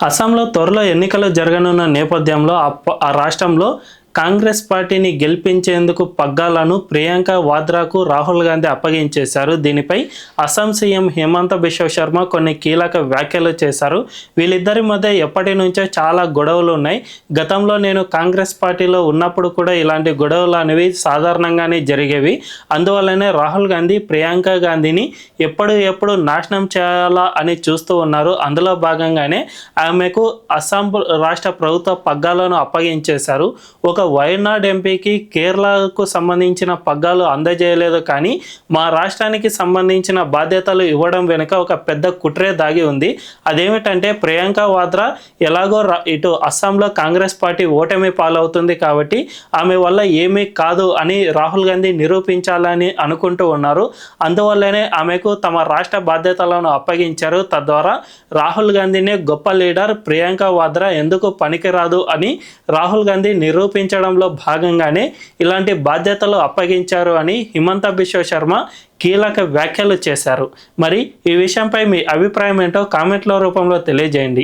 అస్సాంలో త్వరలో ఎన్నికలు జరగనున్న నేపథ్యంలో ఆ రాష్ట్రంలో కాంగ్రెస్ పార్టీని గెలిపించేందుకు పగ్గాలను ప్రియాంక వాద్రాకు రాహుల్ గాంధీ అప్పగించేశారు. దీనిపై అస్సాం సీఎం హిమంత బిశ్వ శర్మ కొన్ని కీలక వ్యాఖ్యలు చేశారు. వీళ్ళిద్దరి మధ్య ఎప్పటి నుంచో చాలా గొడవలు ఉన్నాయి. గతంలో నేను కాంగ్రెస్ పార్టీలో ఉన్నప్పుడు కూడా ఇలాంటి గొడవలు అనేవి సాధారణంగానే జరిగేవి. అందువల్లనే రాహుల్ గాంధీ ప్రియాంక గాంధీని ఎప్పుడు నాశనం చేయాలా అని చూస్తూ ఉన్నారు. అందులో భాగంగానే ఆమెకు అస్సాం రాష్ట్ర ప్రభుత్వ పగ్గాలను అప్పగించేశారు. ఒక వయనాడ్ ఎంపీకి కేరళకు సంబంధించిన పగ్గాలు అందజేయలేదు, కానీ మా రాష్ట్రానికి సంబంధించిన బాధ్యతలు ఇవ్వడం వెనుక ఒక పెద్ద కుట్రే దాగి ఉంది. అదేమిటంటే ప్రియాంక వాద్రా ఎలాగో ఇటు అస్సాంలో కాంగ్రెస్ పార్టీ ఓటమి పాలవుతుంది కాబట్టి ఆమె వల్ల ఏమీ కాదు అని రాహుల్ గాంధీ నిరూపించాలని అనుకుంటూ ఉన్నారు. అందువల్లనే ఆమెకు తమ రాష్ట్ర బాధ్యతలను అప్పగించారు. తద్వారా రాహుల్ గాంధీనే గొప్ప లీడర్, ప్రియాంక వాద్రా ఎందుకు పనికిరాదు అని రాహుల్ గాంధీ నిరూపించడంలో భాగంగానే ఇలాంటి బాధ్యతలు అప్పగించారు అని హిమంత బిశ్వ శర్మ కీలక వ్యాఖ్యలు చేశారు. మరి ఈ విషయంపై మీ అభిప్రాయం ఏంటో కామెంట్ల రూపంలో తెలియజేయండి.